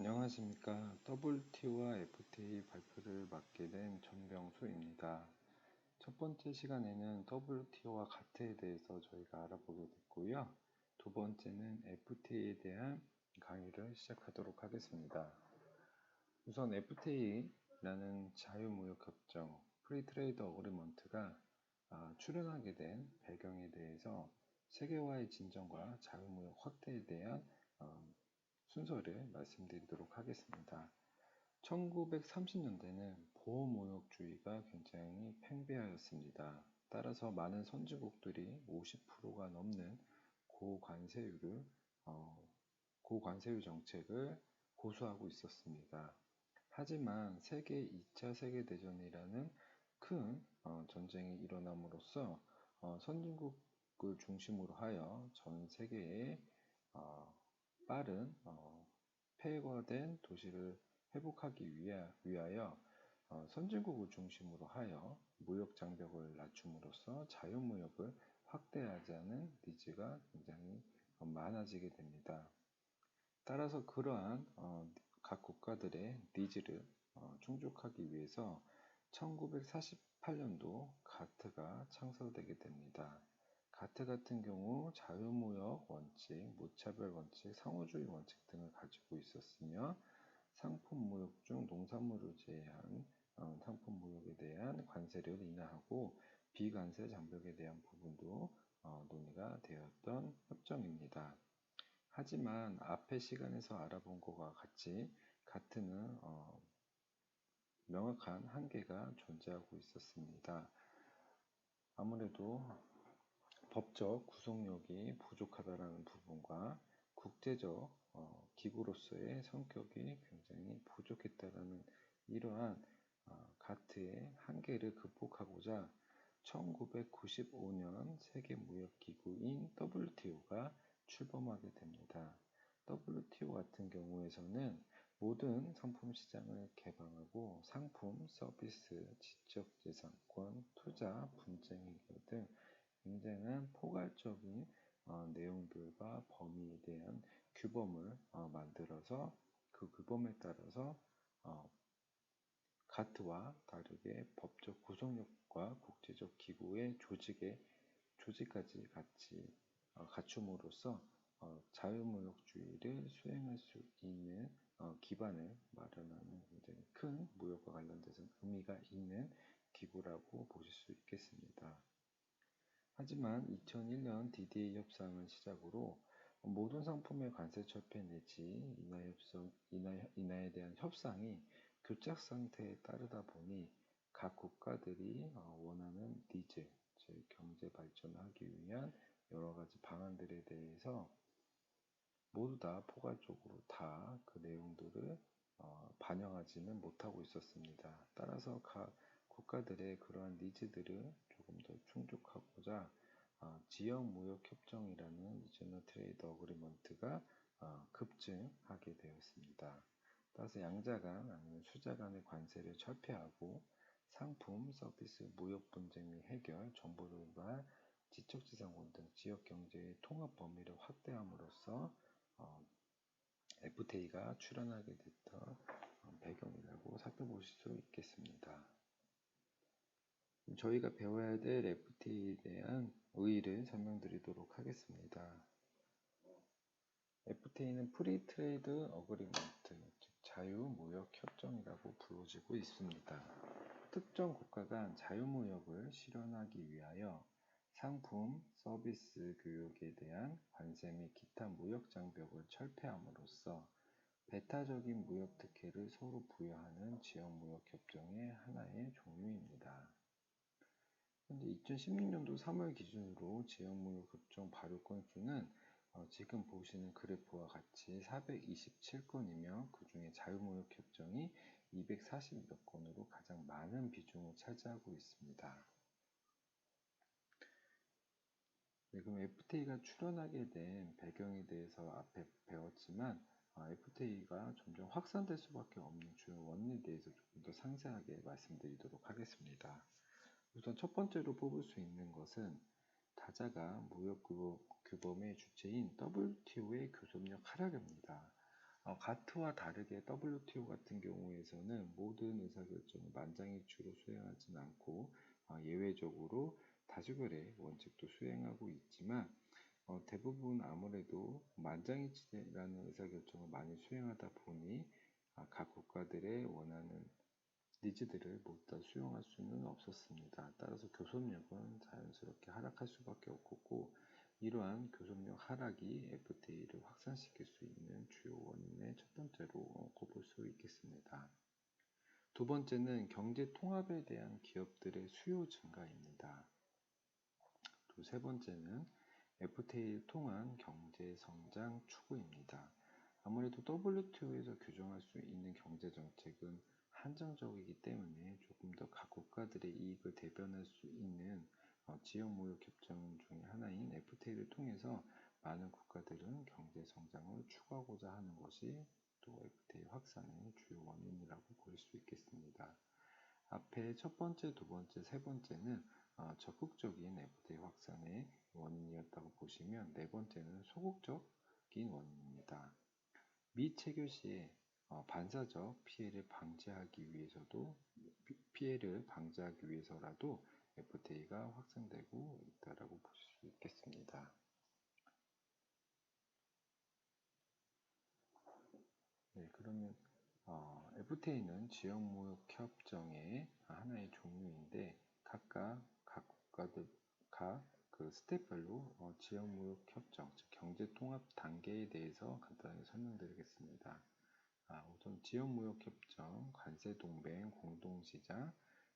안녕하십니까. WTO와 FTA 발표를 맡게 된 전병수입니다. 첫 번째 시간에는 WTO와 가트에 대해서 저희가 알아보게 됐고요. 두 번째는 FTA에 대한 강의를 시작하도록 하겠습니다. 우선 FTA라는 자유무역협정, 프리트레이드 어그리먼트가 출현하게 된 배경에 대해서 세계화의 진정과 자유무역 확대에 대한 순서를 말씀드리도록 하겠습니다. 1930년대는 보호무역주의가 굉장히 팽배하였습니다. 따라서 많은 선진국들이 50%가 넘는 고관세율 정책을 고수하고 있었습니다. 하지만 세계 2차 세계대전이라는 큰 전쟁이 일어남으로써 선진국을 중심으로 하여 전 세계에 빠른 폐허된 도시를 회복하기 위하여 선진국을 중심으로 하여 무역 장벽을 낮춤으로써 자유무역을 확대하자는 니즈가 굉장히 많아지게 됩니다. 따라서 그러한 각 국가들의 니즈를 충족하기 위해서 1948년도 가트가 창설되게 됩니다. 가트 같은 경우 자유무역 원칙, 무차별 원칙, 상호주의 원칙 등을 가지고 있었으며 상품무역 중 농산물을 제외한 상품무역에 대한 관세를 인하하고 비관세 장벽에 대한 부분도 논의가 되었던 협정입니다. 하지만 앞의 시간에서 알아본 것과 같이 가트는 명확한 한계가 존재하고 있었습니다. 아무래도 법적 구속력이 부족하다는 부분과 국제적 기구로서의 성격이 굉장히 부족했다는 이러한 가트의 한계를 극복하고자 1995년 세계무역기구인 WTO가 출범하게 됩니다. WTO 같은 경우에서는 모든 상품 시장을 개방하고 상품, 서비스, 지적재산권, 투자, 분쟁 해결 등 굉장한 포괄적인 내용들과 범위에 대한 규범을 만들어서 그 규범에 따라서 가트와 다르게 법적 구속력과 국제적 기구의 조직까지 같이 갖춤으로써 자유무역주의를 수행할 수 있는 기반을 마련하는 굉장히 큰 무역과 관련돼서 의미가 있는 기구라고 보실 수 있겠습니다. 하지만 2001년 DDA 협상을 시작으로 모든 상품의 관세 철폐 내지 인하에 대한 협상이 교착 상태에 따르다 보니 각 국가들이 원하는 니즈, 즉 경제 발전을 하기 위한 여러 가지 방안들에 대해서 모두 다 포괄적으로 다 그 내용들을 반영하지는 못하고 있었습니다. 따라서 각 국가들의 그러한 니즈들을 조금 더 충족하고자 지역무역협정이라는 리저널 트레이드 어그리먼트가 급증하게 되었습니다. 따라서 양자 간 아니면 수자 간의 관세를 철폐하고 상품, 서비스, 무역 분쟁 및 해결, 정보 돌발, 지적재산권 등 지역 경제의 통합 범위를 확대함으로써 FTA가 출현하게 됐던 배경이라고 살펴보실 수 있겠습니다. 저희가 배워야 될 FTA에 대한 의의를 설명드리도록 하겠습니다. FTA는 프리 트레이드 어그리먼트, 즉 자유무역협정이라고 불러지고 있습니다. 특정 국가 간 자유무역을 실현하기 위하여 상품, 서비스, 교육에 대한 관세 및 기타 무역 장벽을 철폐함으로써 배타적인 무역 특혜를 서로 부여하는 지역무역협정의 하나의 종류입니다. 현재 2016년도 3월 기준으로 지역무역협정 발효 건수는 지금 보시는 그래프와 같이 427건이며 그 중에 자유무역협정이 240몇 건으로 가장 많은 비중을 차지하고 있습니다. 네, 그럼 FTA가 출현하게 된 배경에 대해서 앞에 배웠지만 FTA가 점점 확산될 수밖에 없는 주요 원인에 대해서 조금 더 상세하게 말씀드리도록 하겠습니다. 우선 첫 번째로 뽑을 수 있는 것은 다자가 무역 규범의 주체인 WTO의 교섭력 하락입니다. 가트와 다르게 WTO 같은 경우에서는 모든 의사결정을 만장일치로 수행하지는 않고 예외적으로 다수결의 원칙도 수행하고 있지만 대부분 아무래도 만장일치라는 의사결정을 많이 수행하다 보니 각 국가들의 원하는 니즈들을 모두 다 수용할 수는 없었습니다. 따라서 교섭력은 자연스럽게 하락할 수밖에 없었고 이러한 교섭력 하락이 FTA를 확산시킬 수 있는 주요 원인의 첫 번째로 꼽을 수 있겠습니다. 두 번째는 경제 통합에 대한 기업들의 수요 증가입니다. 또 세 번째는 FTA를 통한 경제 성장 추구입니다. 아무래도 WTO에서 규정할 수 있는 경제 정책은 한정적이기 때문에 조금 더 각 국가들의 이익을 대변할 수 있는 지역무역협정 중의 하나인 FTA를 통해서 많은 국가들은 경제 성장을 추구하고자 하는 것이 또 FTA 확산의 주요 원인이라고 볼 수 있겠습니다. 앞에 첫 번째, 두 번째, 세 번째는 적극적인 FTA 확산의 원인이었다고 보시면 네 번째는 소극적인 원인입니다. 미체결 시에 반사적 피해를 방지하기 위해서라도 FTA가 확산되고 있다고 볼 수 있겠습니다. 네, 그러면 FTA는 지역무역협정의 하나의 종류인데 각각 각 국가들 그 스텝별로 지역무역협정, 즉 경제통합 단계에 대해서 간단하게 설명드리겠습니다. 우선 지역무역협정, 관세동맹, 공동시장,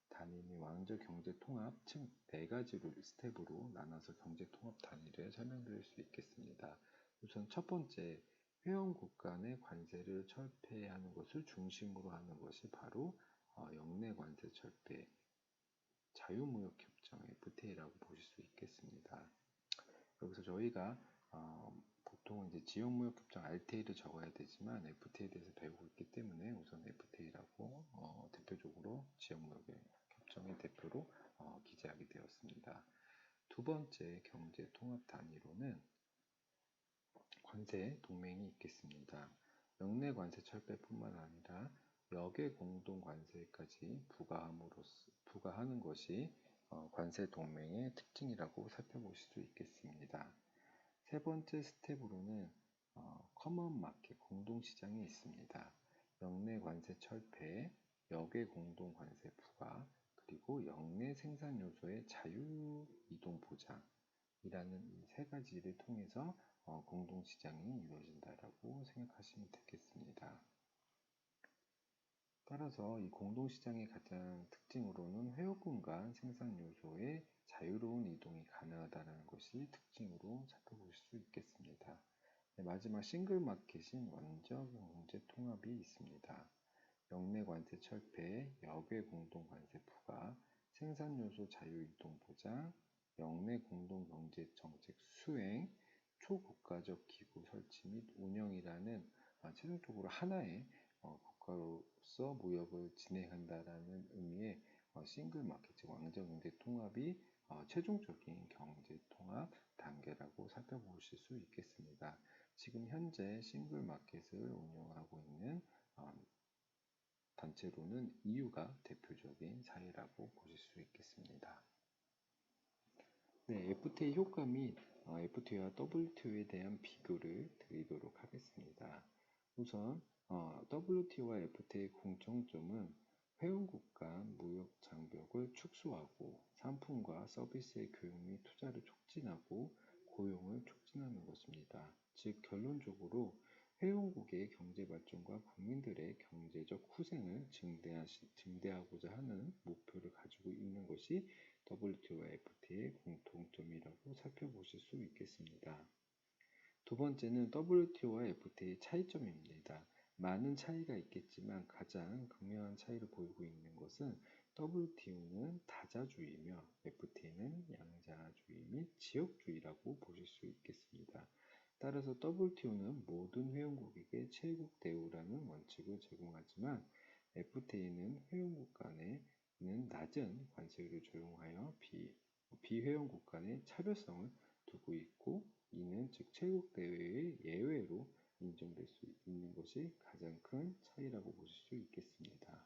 단위 및 왕적 경제통합, 즉 네 가지 스텝으로 나눠서 경제통합 단위를 설명드릴 수 있겠습니다. 우선 첫 번째, 회원국 간의 관세를 철폐하는 것을 중심으로 하는 것이 바로 영내관세 철폐, 자유무역협정 FTA라고 보실 수 있겠습니다. 여기서 저희가 보통 이제 지역무역협정 RTA를 적어야 되지만 FTA에 대해서 배우고 있기 때문에 우선 FTA라고 대표적으로 지역무역협정의 대표로 기재하게 되었습니다. 두 번째 경제통합 단위로는 관세 동맹이 있겠습니다. 영내 관세 철폐뿐만 아니라 역외 공동 관세까지 부과하는 것이 관세 동맹의 특징이라고 살펴보실 수 있겠습니다. 세 번째 스텝으로는 커먼 마켓 공동시장이 있습니다. 영내 관세 철폐, 역외 공동 관세 부과, 그리고 영내 생산 요소의 자유 이동 보장이라는 이 세 가지를 통해서 공동시장이 이루어진다라고 생각하시면 되겠습니다. 따라서 이 공동시장의 가장 특징으로는 회원국 간 생산 요소의 자유로운 이동이 가능하다는 것이 특징으로 살펴볼 수 있겠습니다. 네, 마지막 싱글 마켓인 원적 경제 통합이 있습니다. 영내 관세 철폐, 역외 공동 관세 부과, 생산 요소 자유 이동 보장, 영내 공동 경제 정책 수행, 초국가적 기구 설치 및 운영이라는 최종적으로 하나의 국가로서 무역을 진행한다라는 의미의 싱글 마켓, 즉 왕정 경제 통합이 최종적인 경제 통합 단계라고 살펴보실 수 있겠습니다. 지금 현재 싱글 마켓을 운영하고 있는 단체로는 EU가 대표적인 사례라고 보실 수 있겠습니다. 네, FTA 효과 및 FTA와 WTO에 대한 비교를 드리도록 하겠습니다. 우선 WTO와 FTA의 공통점은 회원국 간 무역 장벽을 축소하고 상품과 서비스의 교육 및 투자를 촉진하고 고용을 촉진하는 것입니다. 즉 결론적으로 회원국의 경제 발전과 국민들의 경제적 후생을 증대하고자 하는 목표를 가지고 있는 것이 WTO와 FTA의 공통점이라고 살펴보실 수 있겠습니다. 두 번째는 WTO와 FTA의 차이점입니다. 많은 차이가 있겠지만 가장 극명한 차이를 보이고 있는 것은 WTO는 다자주의며 FTA는 양자주의 및 지역주의라고 보실 수 있겠습니다. 따라서 WTO는 모든 회원국에게 최국 대우라는 원칙을 제공하지만 FTA는 회원국 간에는 낮은 관세율을 적용하여 비회원국 간의 차별성을 두고 있고 이는 즉 최국 대우의 예외로 인정될 수 있는 것이 가장 큰 차이라고 보실 수 있겠습니다.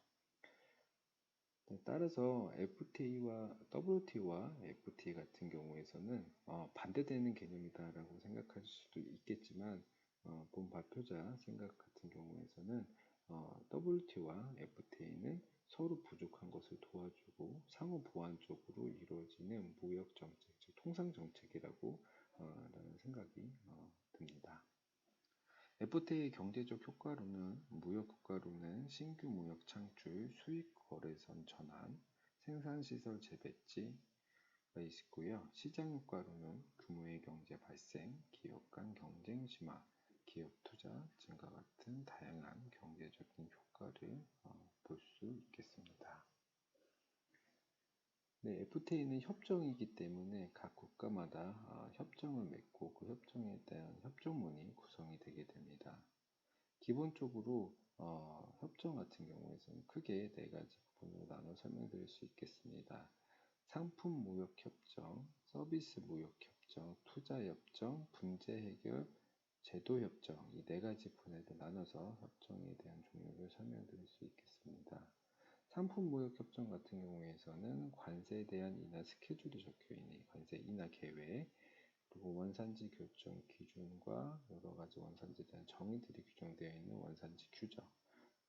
따라서 FTA와 WTO와 FTA 같은 경우에서는 반대되는 개념이다라고 생각할 수도 있겠지만 본 발표자 생각 같은 경우에서는 WTO와 FTA는 서로 부족한 것을 도와주고 상호 보완적으로 이루어지는 무역 정책, 즉 통상 정책이라고 라는 생각이 듭니다. FTA의 경제적 효과로는 무역 효과로는 신규 무역 창출, 수익 거래선 전환, 생산시설 재배치가 있고요. 시장 효과로는 규모의 경제 발생, 기업 간 경쟁 심화, 기업 투자 증가 같은 다양한 경제적인 효과를 볼 수 있겠습니다. 네, FTA는 협정이기 때문에 각 국가마다 협정을 맺고 그 협정에 대한 협정문이 구성이 되게 됩니다. 기본적으로 협정 같은 경우에는 크게 네 가지 부분으로 나눠 설명드릴 수 있겠습니다. 상품 무역 협정, 서비스 무역 협정, 투자 협정, 분쟁 해결, 제도 협정 이 네 가지 분야로 나눠서 협정에 대한 종류를 설명드릴 수 있겠습니다. 상품 무역 협정 같은 경우에서는 관세에 대한 인하 스케줄이 적혀 있는 관세 인하 계획, 그리고 원산지 결정 기준과 여러 가지 원산지에 대한 정의들이 규정되어 있는 원산지 규정,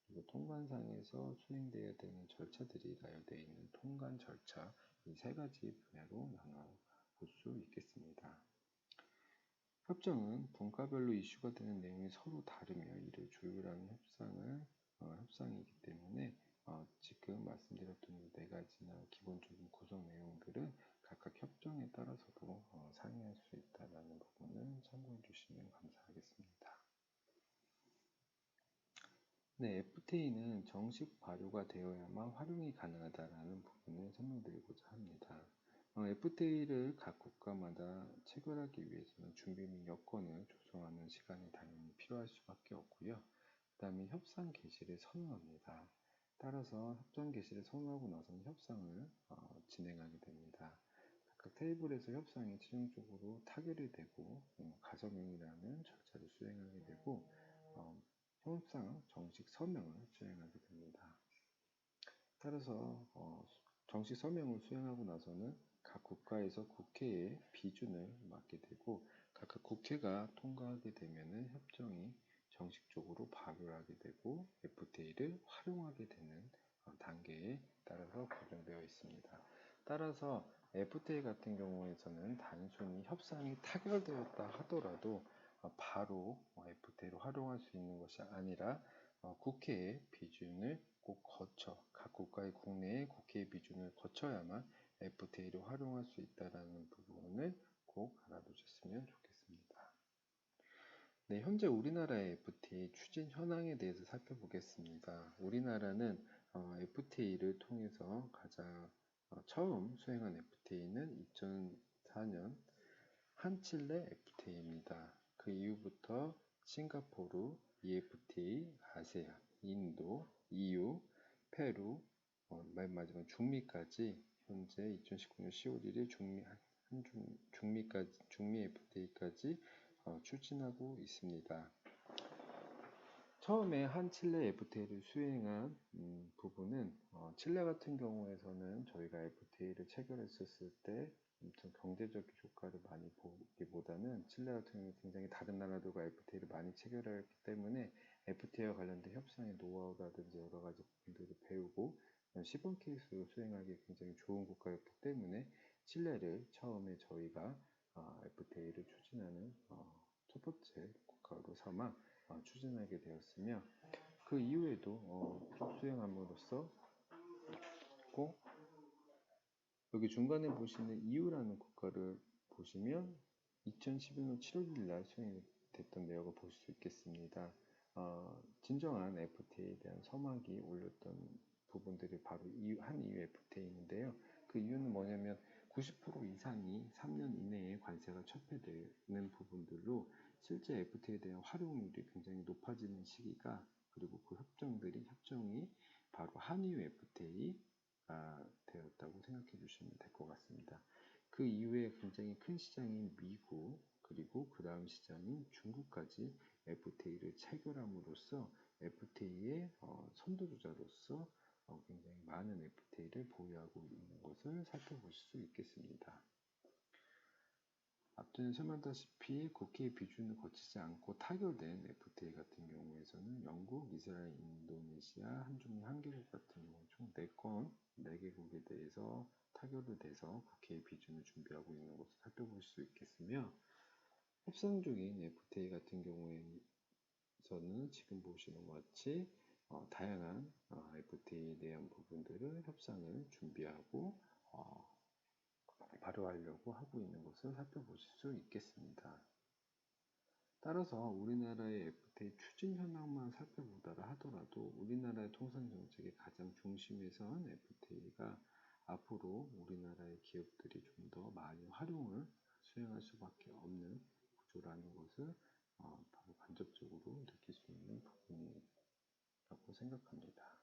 그리고 통관상에서 수행되어야 되는 절차들이 나열되어 있는 통관 절차, 이 세 가지 분야로 나눠 볼 수 있겠습니다. 협정은 분과별로 이슈가 되는 내용이 서로 다르며 이를 조율하는 협상이기 때문에 지금 말씀드렸던 이 네 가지나 기본적인 구성 내용들은 각각 협정에 따라서도 상이할 수 있다는 부분을 참고해 주시면 감사하겠습니다. 네, FTA는 정식 발효가 되어야만 활용이 가능하다는 부분을 설명드리고자 합니다. FTA를 각 국가마다 체결하기 위해서는 준비 및 여건을 조성하는 시간이 당연히 필요할 수밖에 없고요. 그 다음에 협상 개시를 선언합니다. 따라서 협상 개시를 선언하고 나서는 협상을 진행하게 됩니다. 각각 테이블에서 협상이 최종적으로 타결이 되고 가서명이라는 절차를 수행하게 되고 협상 정식 서명을 수행하게 됩니다. 따라서 정식 서명을 수행하고 나서는 각 국가에서 국회에 비준을 맡게 되고 각각 국회가 통과하게 되면 협정이 정식적으로 발효하게 되고 FTA를 활용하게 되는 단계에 따라서 구성되어 있습니다. 따라서 FTA 같은 경우에서는 단순히 협상이 타결되었다 하더라도 바로 FTA로 활용할 수 있는 것이 아니라 국회의 비준을 꼭 거쳐 각 국가의 국내의 국회의 비준을 거쳐야만 FTA를 활용할 수 있다는 부분을 꼭 알아두셨으면 좋겠습니다. 네, 현재 우리나라의 FTA 추진 현황에 대해서 살펴보겠습니다. 우리나라는 FTA를 통해서 가장 처음 수행한 FTA는 2004년 한칠레 FTA입니다. 그 이후부터 싱가포르, EFTA, 아세안, 인도, EU, 페루, 맨 마지막 중미까지 현재 2019년 10월 1일 중미 FTA까지 추진하고 있습니다. 처음에 한칠레 FTA를 수행한 부분은 칠레 같은 경우에서는 저희가 FTA를 체결했었을 때 엄청 경제적 효과를 많이 보기보다는 칠레 같은 경우는 굉장히 다른 나라들과 FTA를 많이 체결했기 때문에 FTA와 관련된 협상의 노하우라든지 여러 가지 부분들을 배우고 시범 케이스로 수행하기 굉장히 좋은 국가였기 때문에 칠레를 처음에 저희가 FTA를 추진하는 첫 번째 국가로 삼아 추진하게 되었으며 그 이후에도 쭉 수행함으로써 꼭 여기 중간에 보시는 EU라는 국가를 보시면 2011년 7월 1일 날 수행됐던 내역을 볼 수 있겠습니다. 진정한 FTA에 대한 서막이 올렸던 부분들이 바로 한 EU FTA인데요. 그 이유는 뭐냐면 90% 이상이 3년 이내에 관세가 철폐되는 부분들로 실제 FTA에 대한 활용률이 굉장히 높아지는 시기가 그리고 그 협정이 바로 한EU FTA가 되었다고 생각해 주시면 될 것 같습니다. 그 이후에 굉장히 큰 시장인 미국 그리고 그 다음 시장인 중국까지 FTA를 체결함으로써 FTA의 선도주자로서 굉장히 많은 FTA를 보유하고 있는 것을 살펴보실 수 있겠습니다. 앞전에 설명다시피 국회의 비준을 거치지 않고 타결된 FTA 같은 경우에서는 영국, 이스라엘, 인도네시아, 한중미, 한개국 같은 경우 총 4건, 4개국에 대해서 타결이 돼서 국회의 비준을 준비하고 있는 것을 살펴볼 수 있겠으며, 협상 중인 FTA 같은 경우에서는 지금 보시는 것 같이 다양한 FTA에 대한 부분들을 협상을 준비하고 발효하려고 하고 있는 것을 살펴보실 수 있겠습니다. 따라서 우리나라의 FTA 추진 현황만 살펴보더라 하더라도 우리나라의 통상 정책의 가장 중심에 선 FTA가 앞으로 우리나라의 기업들이 좀 더 많이 활용을 수행할 수밖에 없는 구조라는 것을 바로 간접적으로 느낄 수 있는 부분이라고 생각합니다.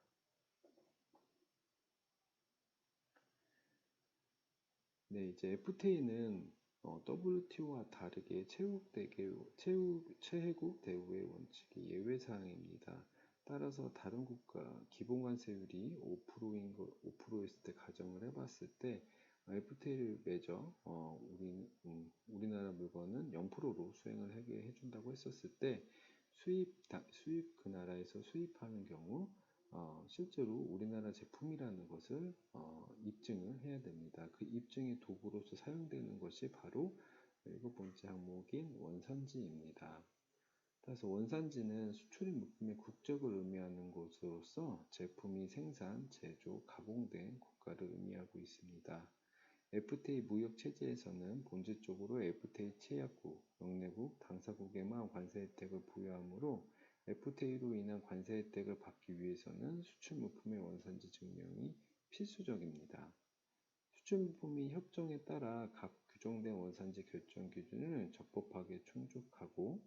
네, 이제 FTA는 WTO와 다르게 최혜국 대우의 원칙이 예외사항입니다. 따라서 다른 국가 기본 관세율이 5%였을 때 가정을 해봤을 때 FTA를 맺어 우리나라 물건은 0%로 수행을 하게 해준다고 했었을 때 수입 그 나라에서 수입하는 경우 실제로 우리나라 제품이라는 것을 입증을 해야 됩니다. 그 입증의 도구로서 사용되는 것이 바로 7번째 항목인 원산지입니다. 따라서 원산지는 수출입 물품의 국적을 의미하는 것으로서 제품이 생산, 제조, 가공된 국가를 의미하고 있습니다. FTA 무역 체제에서는 본질적으로 FTA 체약국, 영내국, 당사국에만 관세 혜택을 부여하므로 FTA로 인한 관세 혜택을 받기 위해서는 수출 물품의 원산지 증명이 필수적입니다. 수출 물품이 협정에 따라 각 규정된 원산지 결정 기준을 적법하게 충족하고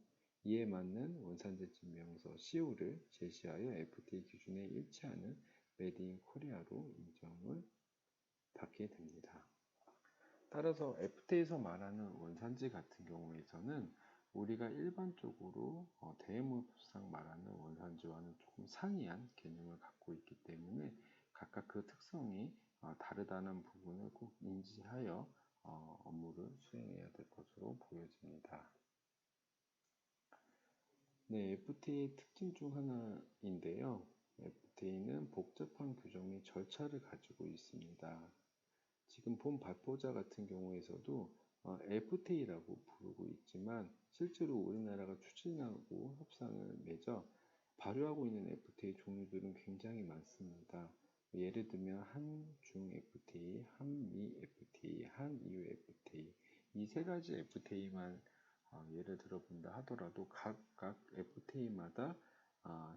이에 맞는 원산지 증명서 CO를 제시하여 FTA 기준에 일치하는 메드 인 코리아로 인정을 받게 됩니다. 따라서 FTA에서 말하는 원산지 같은 경우에서는 우리가 일반적으로 대무협상 말하는 원산지와는 조금 상이한 개념을 갖고 있기 때문에 각각 그 특성이 다르다는 부분을 꼭 인지하여 업무를 수행해야 될 것으로 보여집니다. 네, FTA 특징 중 하나인데요. FTA는 복잡한 규정 및 절차를 가지고 있습니다. 지금 본 발포자 같은 경우에서도 FTA라고 부르고 있지만 실제로 우리나라가 추진하고 협상을 맺어 발효하고 있는 FTA 종류들은 굉장히 많습니다. 예를 들면 한중 FTA, 한미 FTA, 한EU FTA 이 세 가지 FTA만 예를 들어본다 하더라도 각각 FTA마다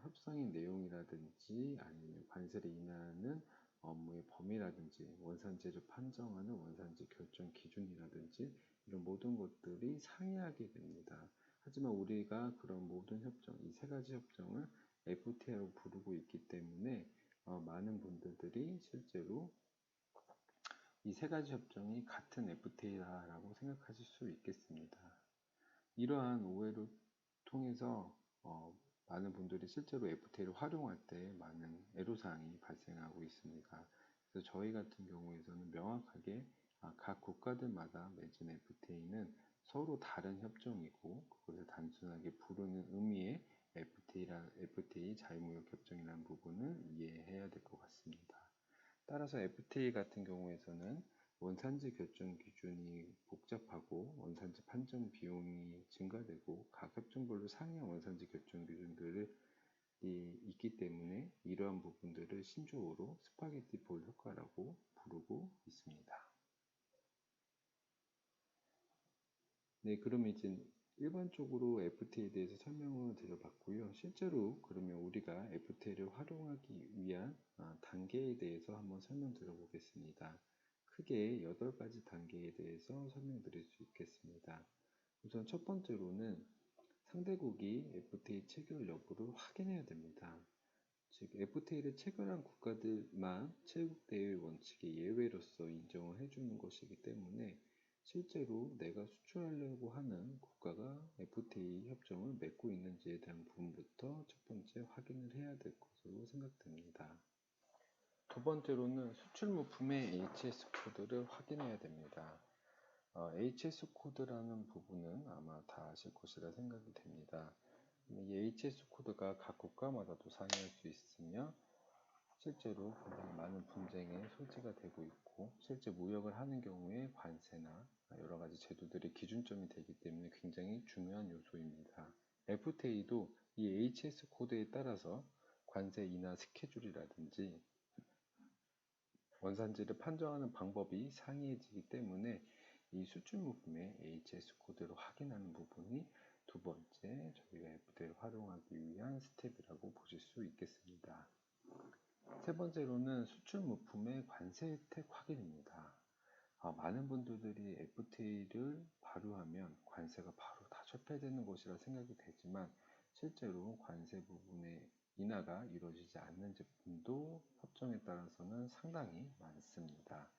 협상의 내용이라든지 아니면 관세를 인하하는 업무의 범위라든지 원산지를 판정하는 원산지 결정 기준이라든지 이런 모든 것들이 상이하게 됩니다. 하지만 우리가 그런 모든 협정, 이 세 가지 협정을 FTA로 부르고 있기 때문에 많은 분들이 실제로 이 세 가지 협정이 같은 FTA라고 생각하실 수 있겠습니다. 이러한 오해를 통해서 많은 분들이 실제로 FTA를 활용할 때 많은 애로사항이 발생하고 있습니다. 그래서 저희 같은 경우에서는 명확하게 각 국가들마다 맺은 FTA는 서로 다른 협정이고 그것을 단순하게 부르는 의미의 FTA 자유무역 협정이라는 부분을 이해해야 될 것 같습니다. 따라서 FTA 같은 경우에서는 원산지 결정 기준이 복잡하고 원산지 판정 비용이 증가되고 각 협정별로 상이한 원산지 결정 기준들이 있기 때문에 이러한 부분들을 신조어로 스파게티 볼 효과라고 부르고 있습니다. 네, 그러면 이제 일반적으로 FTA에 대해서 설명을 드려봤고요. 실제로 그러면 우리가 FTA를 활용하기 위한 단계에 대해서 한번 설명드려보겠습니다. 크게 8가지 단계에 대해서 설명드릴 수 있겠습니다. 우선 첫 번째로는 상대국이 FTA 체결 여부를 확인해야 됩니다. 즉 FTA를 체결한 국가들만 체국대회 원칙의 예외로서 인정을 해주는 것이기 때문에 실제로 내가 수출하려고 하는 국가가 FTA 협정을 맺고 있는지에 대한 부분부터 첫 번째 확인을 해야 될 것으로 생각됩니다. 두 번째로는 수출 물품의 HS 코드를 확인해야 됩니다. HS 코드라는 부분은 아마 다 아실 것이라 생각이 됩니다. 이 HS 코드가 각 국가마다도 상이할 수 있으며 실제로 굉장히 많은 분쟁의 소지가 되고 있고 실제 무역을 하는 경우에 관세나 여러 가지 제도들의 기준점이 되기 때문에 굉장히 중요한 요소입니다. FTA도 이 HS 코드에 따라서 관세 인하 스케줄이라든지 원산지를 판정하는 방법이 상이해지기 때문에 이 수출 물품의 HS 코드를 확인하는 부분이 두 번째 저희가 FTA를 활용하기 위한 스텝이라고 보실 수 있겠습니다. 세 번째로는 수출 물품의 관세 혜택 확인입니다. 많은 분들이 FTA를 발효하면 관세가 바로 다 철폐되는 것이라 생각이 되지만 실제로 관세 부분의 인하가 이루어지지 않는 제품도 협정에 따라서는 상당히 많습니다.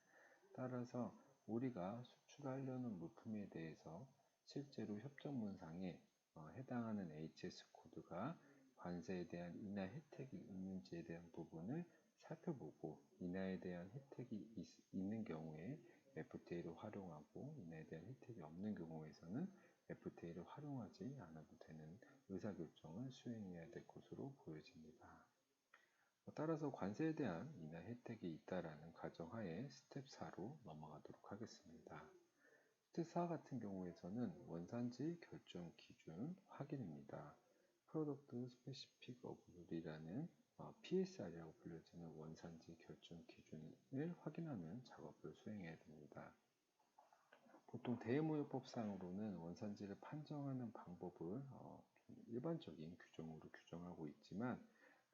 따라서 우리가 수출하려는 물품에 대해서 실제로 협정문상에 해당하는 HS 코드가 관세에 대한 인하 혜택이 있는지에 대한 부분을 살펴보고 인하에 대한 혜택이 있는 경우에 FTA를 활용하고 인하에 대한 혜택이 없는 경우에서는 FTA를 활용하지 않아도 되는 의사결정을 수행해야 될 것으로 보여집니다. 따라서 관세에 대한 인하 혜택이 있다라는 가정하에 스텝 4로 넘어가도록 하겠습니다. 스텝 4 같은 경우에서는 원산지 결정 기준 확인입니다. 프로덕트 스페시픽 어블이라는 PSR이라고 불려지는 원산지 결정 기준을 확인하는 작업을 수행해야 됩니다. 보통 대무역법상으로는 원산지를 판정하는 방법을 일반적인 규정으로 규정하고 있지만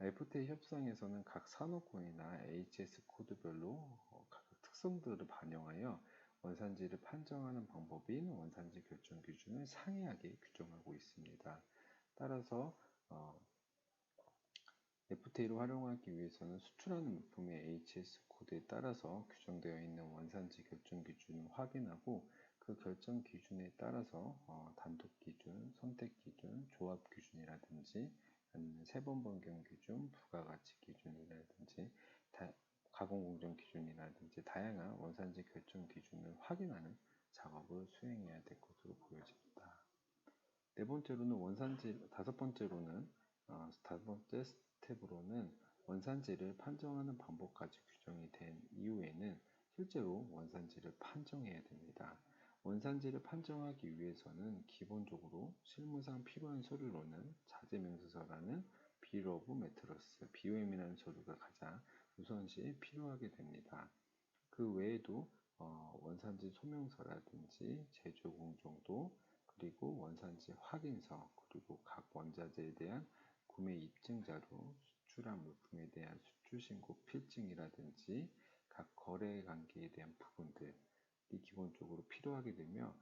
FTA 협상에서는 각 산업군이나 HS 코드별로 각각 특성들을 반영하여 원산지를 판정하는 방법인 원산지 결정 기준을 상이하게 규정하고 있습니다. 따라서 FTA를 활용하기 위해서는 수출하는 물품의 HS 코드에 따라서 규정되어 있는 원산지 결정 기준을 확인하고 그 결정 기준에 따라서 단독 기준, 선택 기준, 조합 기준이라든지 아니면 세번 변경 기준, 부가가치 기준이라든지 가공 공정 기준이라든지 다양한 원산지 결정 기준을 확인하는 작업을 수행해야 될 것으로 보여집니다. 다섯 번째로는 스텝으로는 원산지를 판정하는 방법까지 규정이 된 이후에는 실제로 원산지를 판정해야 됩니다. 원산지를 판정하기 위해서는 기본적으로 실무상 필요한 서류로는 자재명세서라는 비ll 오브 매터러스, BOM이라는 서류가 가장 우선시 필요하게 됩니다. 그 외에도 원산지 소명서라든지 제조 공정도 그리고 원산지 확인서 그리고 각 원자재에 대한 구매 입증자료, 수출한 물품에 대한 수출신고 필증이라든지 각 거래 관계에 대한 부분들이 기본적으로 필요하게 되며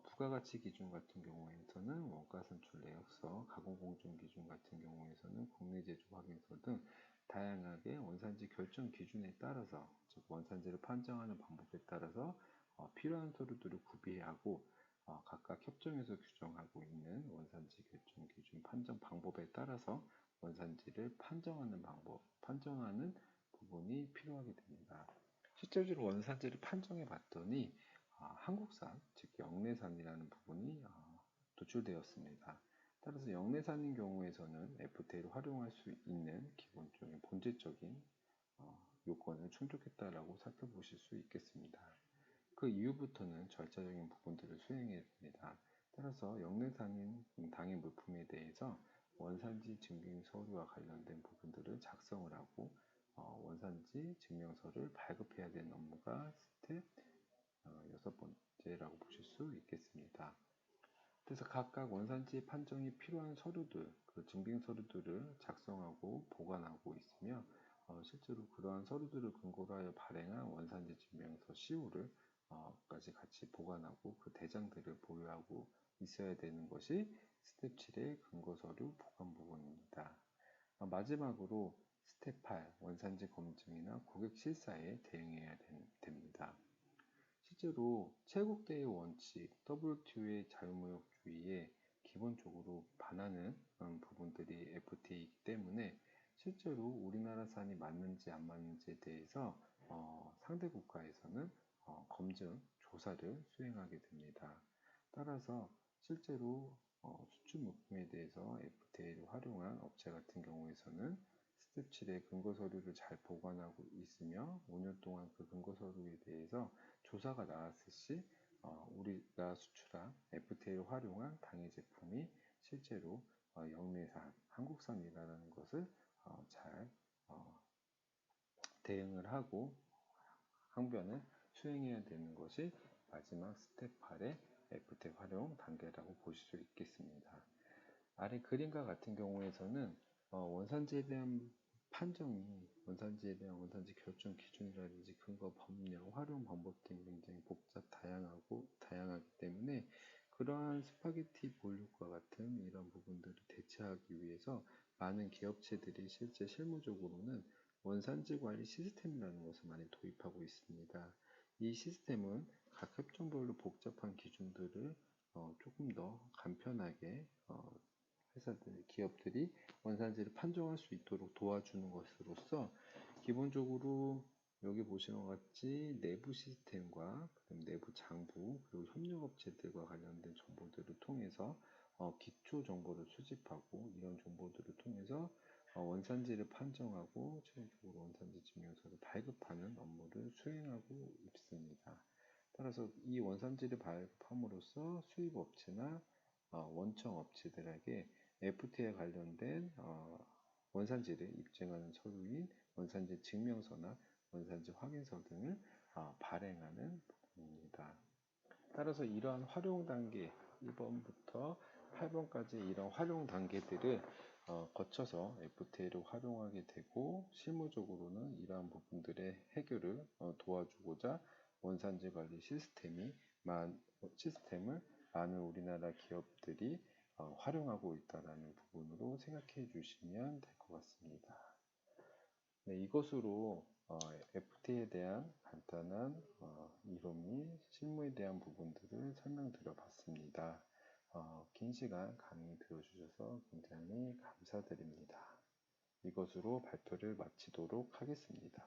부가가치 기준 같은 경우에서는 원가선출 내역서, 가공공정 기준 같은 경우에서는 국내 제조 확인서 등 다양하게 원산지 결정 기준에 따라서 즉 원산지를 판정하는 방법에 따라서 필요한 서류들을 구비하고 각각 협정에서 규정하고 있는 원산지 결정 기준 판정 방법에 따라서 원산지를 판정하는 부분이 필요하게 됩니다. 실제적으로 원산지를 판정해 봤더니 한국산, 즉 영내산이라는 부분이 도출되었습니다. 따라서 영내산인 경우에서는 FTA를 활용할 수 있는 기본적인 본질적인 요건을 충족했다라고 살펴보실 수 있겠습니다. 그 이후부터는 절차적인 부분들을 수행해야 됩니다. 따라서 영내산인 당의 물품에 대해서 원산지 증빙 서류와 관련된 부분들을 작성을 하고 원산지 증명서를 발급해야 되는 업무가 스텝 여섯 번째라고 보실 수 있겠습니다. 그래서 각각 원산지 판정이 필요한 서류들, 그 증빙 서류들을 작성하고 보관하고 있으며 실제로 그러한 서류들을 근거로 하여 발행한 원산지 증명서 CO를 까지 같이 보관하고 그 대장들을 보유하고 있어야 되는 것이 스텝 7의 근거 서류 보관 부분입니다. 마지막으로 스텝 8 원산지 검증이나 고객 실사에 대응해야 됩니다. 실제로 체국대의 원칙, WTO의 자유무역주의에 기본적으로 반하는 부분들이 FTA이기 때문에 실제로 우리나라 사안이 맞는지 안 맞는지에 대해서 상대 국가에서는 검증, 조사를 수행하게 됩니다. 따라서 실제로 수출 물품에 대해서 FTA를 활용한 업체 같은 경우에서는 스텝 7의 근거 서류를 잘 보관하고 있으며 5년 동안 그 근거 서류에 대해서 조사가 나왔을 시 우리가 수출한 FTA를 활용한 당해 제품이 실제로 영내산, 한국산이라는 것을 잘 대응을 하고 항변을 수행해야 되는 것이 마지막 스텝 8의 FTA 활용 단계라고 보실 수 있겠습니다. 아래 그림과 같은 경우에서는 원산지에 대한 판정이 원산지에 대한 원산지 결정 기준이라든지 근거 법령, 활용 방법 등이 굉장히 다양하기 때문에 그러한 스파게티 볼륨과 같은 이런 부분들을 대체하기 위해서 많은 기업체들이 실제 실무적으로는 원산지 관리 시스템이라는 것을 많이 도입하고 있습니다. 이 시스템은 각 협정별로 복잡한 기준들을 조금 더 간편하게 기업들이 원산지를 판정할 수 있도록 도와주는 것으로서 기본적으로 여기 보시는 것 같이 내부 시스템과 내부 장부 그리고 협력업체들과 관련된 정보들을 통해서 기초 정보를 수집하고 이런 정보들을 통해서 원산지를 판정하고 최종적으로 원산지 증명서를 발급하는 업무를 수행하고 있습니다. 따라서 이 원산지를 발급함으로써 수입업체나 원청 업체들에게 FTA에 관련된 원산지를 입증하는 서류인 원산지 증명서나 원산지 확인서 등을 발행하는 부분입니다. 따라서 이러한 활용 단계 1번부터 8번까지 이런 활용 단계들을 거쳐서 FTA를 활용하게 되고 실무적으로는 이러한 부분들의 해결을 도와주고자 원산지 관리 시스템을 많은 우리나라 기업들이 활용하고 있다는 부분으로 생각해 주시면 될 것 같습니다. 네, 이것으로 FTA에 대한 간단한 이론 및 실무에 대한 부분들을 설명드려 봤습니다. 긴 시간 강의 들어주셔서 굉장히 감사드립니다. 이것으로 발표를 마치도록 하겠습니다.